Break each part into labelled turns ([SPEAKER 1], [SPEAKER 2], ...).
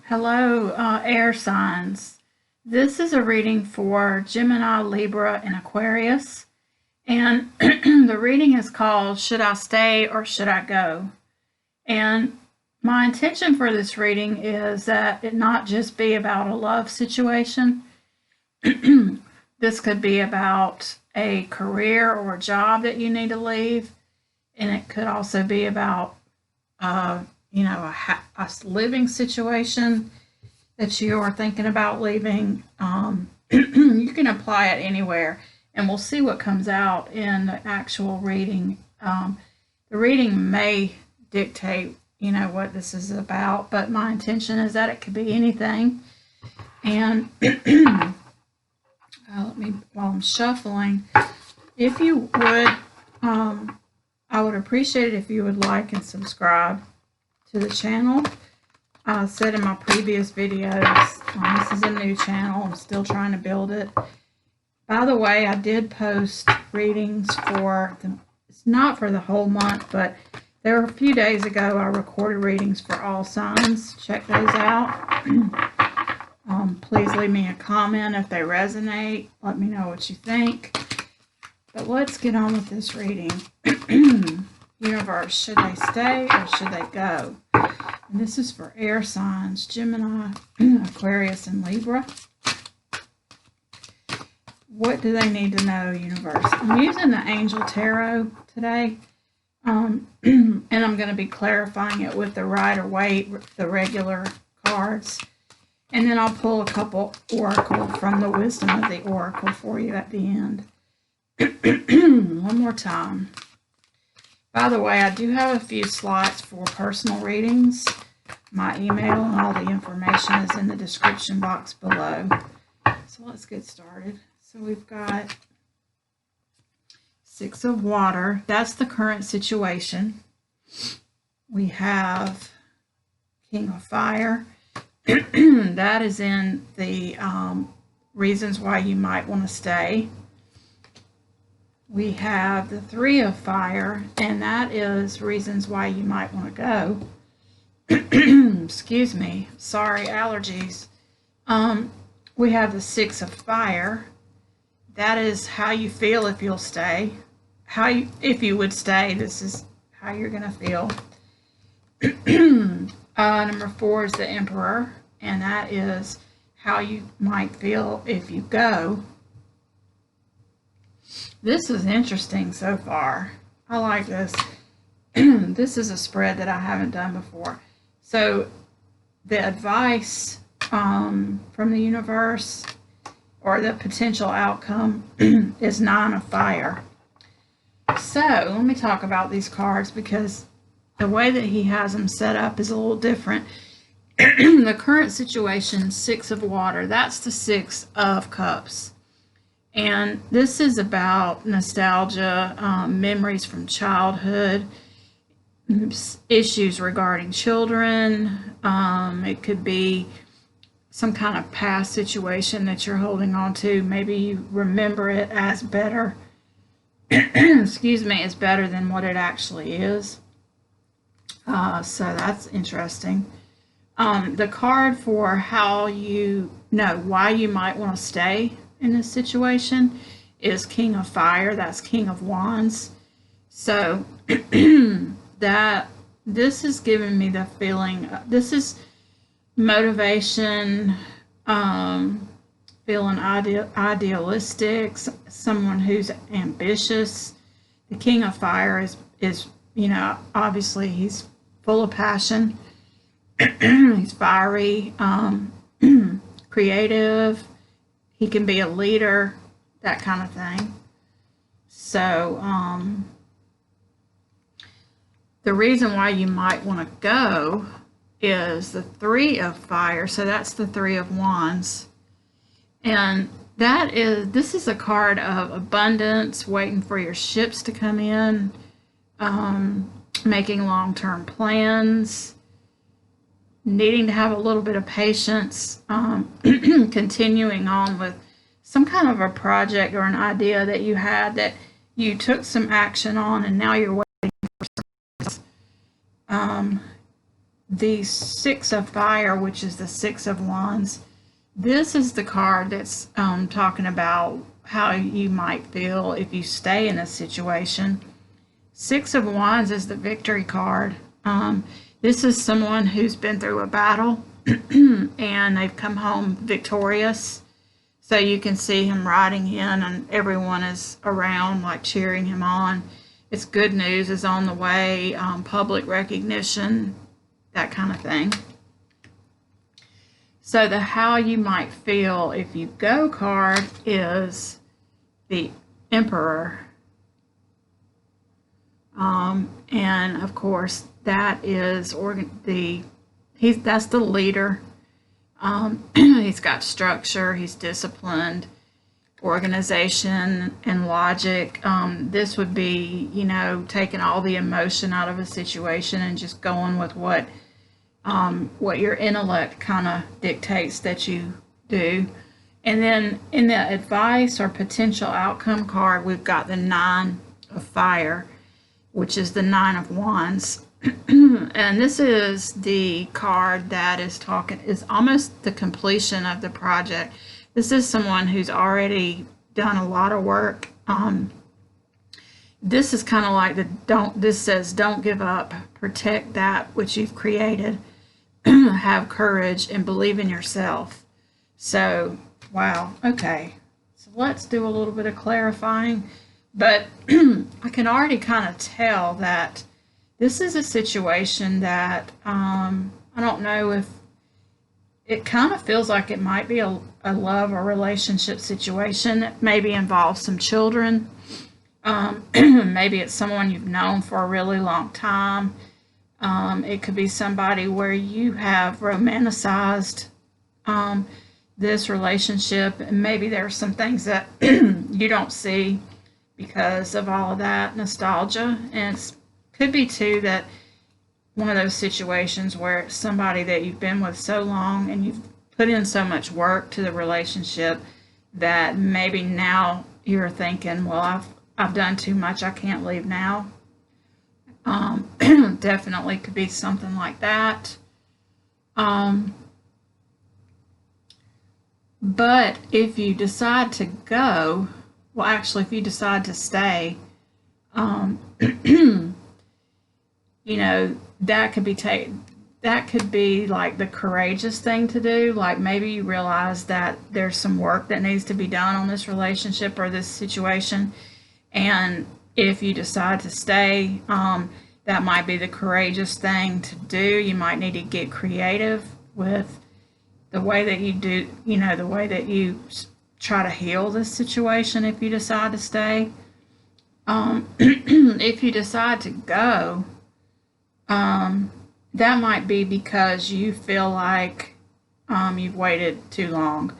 [SPEAKER 1] Hello, air signs. This is a reading for Gemini, Libra, and Aquarius. And the reading is called Should I Stay or Should I Go? And my intention for this reading is that it not just be about a love situation. This could be about a career or a job that you need to leave. And it could also be about a living situation that you are thinking about leaving. You can apply it anywhere, and we'll see what comes out in the actual reading. The reading may dictate, what this is about, but my intention is that it could be anything. And while I'm shuffling, if you would, I would appreciate it if you would like and subscribe to the channel. I said in my previous videos, this is a new channel. I'm still trying to build it. By the way, I did post readings it's not for the whole month, but there were a few days ago I recorded readings for all signs. Check those out. Please leave me a comment if they resonate. Let me know what you think. But let's get on with this reading. Universe, should they stay or should they go? And this is for air signs, Gemini, Aquarius, and Libra. What do they need to know, universe? I'm using the Angel Tarot today. And I'm going to be clarifying it with the Rider-Waite, the regular cards. And then I'll pull a couple oracle from the wisdom of the oracle for you at the end. One more time. By the way, I do have a few slots for personal readings. My email and all the information is in the description box below. So let's get started. So we've got Six of Water. That's the current situation. We have King of Fire. That is in the reasons why you might want to stay. We have the Three of Fire, and that is reasons why you might want to go. Excuse me. Sorry, allergies. We have the Six of Fire. That is how you feel if you'll stay. If you would stay, this is how you're going to feel. Number 4 is the Emperor, and that is how you might feel if you go. This is interesting so far. I like this. This is a spread that I haven't done before. So the advice from the universe or the potential outcome is Nine of Fire. So let me talk about these cards because the way that he has them set up is a little different. The current situation, Six of Water, that's the Six of Cups. And this is about nostalgia, memories from childhood, issues regarding children. It could be some kind of past situation that you're holding on to. Maybe you remember it as better, excuse me, as better than what it actually is. So that's interesting. The card for how you know why you might want to stay in this situation is King of Fire. That's King of Wands. So that this is giving me the feeling, this is motivation, feeling idealistic, someone who's ambitious. The King of Fire is obviously he's full of passion. He's fiery, creative. He can be a leader, that kind of thing. So the reason why you might want to go is the Three of Fire. So that's the Three of Wands. And this is a card of abundance, waiting for your ships to come in, making long-term plans, needing to have a little bit of patience, continuing on with some kind of a project or an idea that you had that you took some action on and now you're waiting for some. the Six of Fire, which is the Six of Wands, this is the card that's talking about how you might feel if you stay in a situation. Six of Wands is the victory card. This is someone who's been through a battle and they've come home victorious. So you can see him riding in and everyone is around like cheering him on. It's good news is on the way, public recognition, that kind of thing. So the how you might feel if you go card is the Emperor. And of course that is that's the leader. He's got structure, he's disciplined, organization and logic. This would be, taking all the emotion out of a situation and just going with what your intellect kind of dictates that you do. And then in the advice or potential outcome card, we've got the Nine of Fire, which is the Nine of Wands. And this is the card that is almost the completion of the project. This is someone who's already done a lot of work. This is kind of like this says don't give up, protect that which you've created, have courage and believe in yourself. So, wow, okay. So let's do a little bit of clarifying. But I can already kind of tell that this is a situation that I don't know if it kind of feels like it might be a love or relationship situation that maybe involves some children. Maybe it's someone you've known for a really long time. It could be somebody where you have romanticized this relationship, and maybe there's some things that you don't see because of all of that nostalgia. And it could be too that one of those situations where it's somebody that you've been with so long and you've put in so much work to the relationship that maybe now you're thinking, well, I've done too much, I can't leave now. Definitely could be something like that. But if you decide to go, well, actually, if you decide to stay, that could be like the courageous thing to do. Like maybe you realize that there's some work that needs to be done on this relationship or this situation, and if you decide to stay, that might be the courageous thing to do. You might need to get creative with the way that you do, the way that you try to heal this situation if you decide to stay. If you decide to go, that might be because you feel like you've waited too long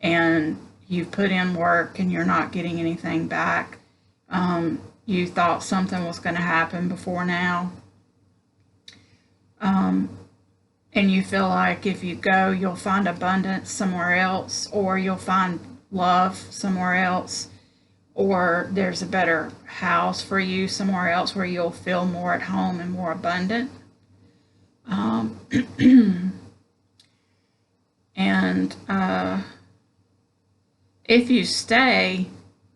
[SPEAKER 1] and you've put in work and you're not getting anything back. You thought something was going to happen before now. And you feel like if you go, you'll find abundance somewhere else, or you'll find love somewhere else, or there's a better house for you somewhere else where you'll feel more at home and more abundant. And if you stay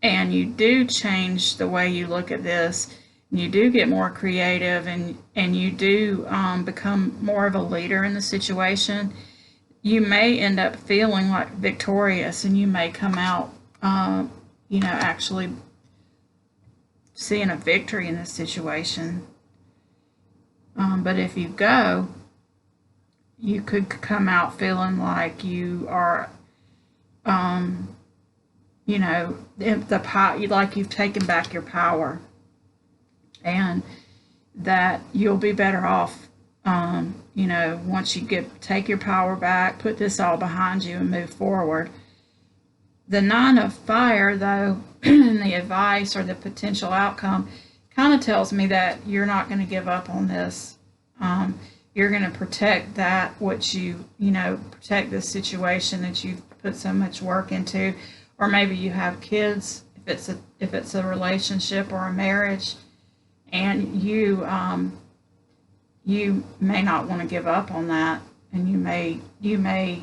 [SPEAKER 1] and you do change the way you look at this, and you do get more creative and you do become more of a leader in the situation, you may end up feeling like victorious, and you may come out actually seeing a victory in this situation. But if you go, you could come out feeling like you are, like you've taken back your power, and that you'll be better off, once you take your power back, put this all behind you and move forward. The Nine of Fire, though, in the advice or the potential outcome, kind of tells me that you're not going to give up on this. You're going to protect that which protect this situation that you've put so much work into. Or maybe you have kids, if it's a relationship or a marriage, and you you may not want to give up on that, and you may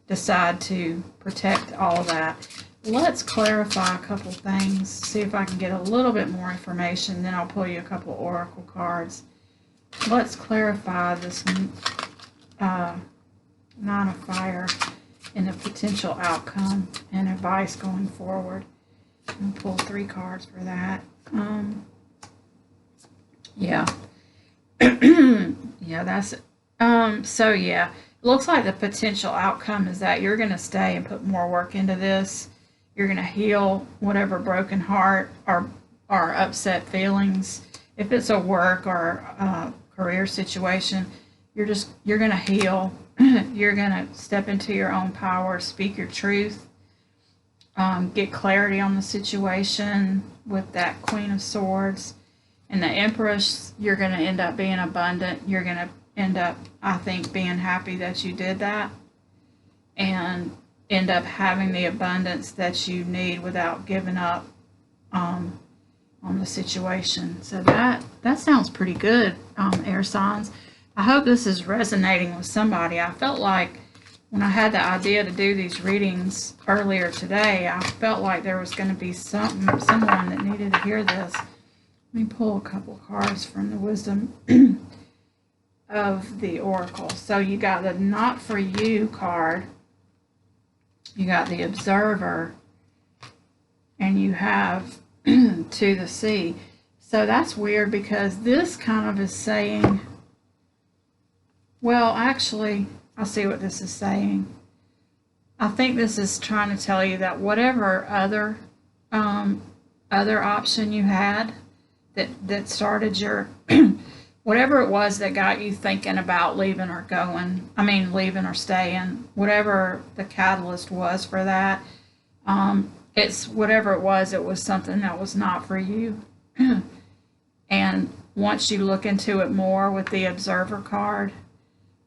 [SPEAKER 1] decide to protect all of that. Let's clarify a couple things, see if I can get a little bit more information, then I'll pull you a couple oracle cards. Let's clarify this Nine of Fire and the potential outcome and advice going forward. I'll pull 3 cards for that. Yeah. Yeah, that's it. So yeah, it looks like the potential outcome is that you're going to stay and put more work into this. You're going to heal whatever broken heart or upset feelings. If it's a work or a career situation, you're going to heal. You're going to step into your own power, speak your truth, get clarity on the situation with that Queen of Swords. And the Empress, you're going to end up being abundant. You're going to end up, I think, being happy that you did that, and end up having the abundance that you need without giving up on the situation. So that sounds pretty good, air signs. I hope this is resonating with somebody. I felt like when I had the idea to do these readings earlier today, I felt like there was going to be someone that needed to hear this. Let me pull a couple cards from the wisdom of the oracle. So you got the Not For You card, you got the Observer, and you have To the Sea. So that's weird, because this kind of is saying, well, actually, I'll see what this is saying. I think this is trying to tell you that whatever other option you had that started your whatever it was that got you thinking about leaving or leaving or staying, whatever the catalyst was for that, it's whatever it was something that was not for you. And once you look into it more with the Observer card,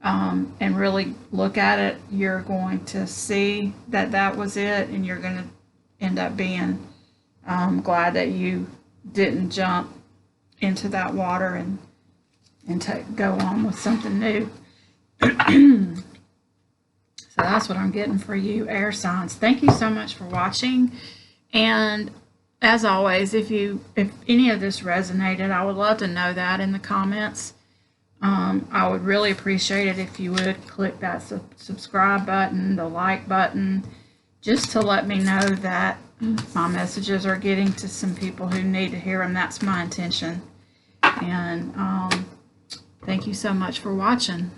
[SPEAKER 1] and really look at it, you're going to see that that was it, and you're going to end up being glad that you didn't jump into that water and go on with something new. So that's what I'm getting for you, air signs. Thank you so much for watching, and as always, if any of this resonated, I would love to know that in the comments. I would really appreciate it if you would click that subscribe button, the like button, just to let me know that my messages are getting to some people who need to hear them. That's my intention. And thank you so much for watching.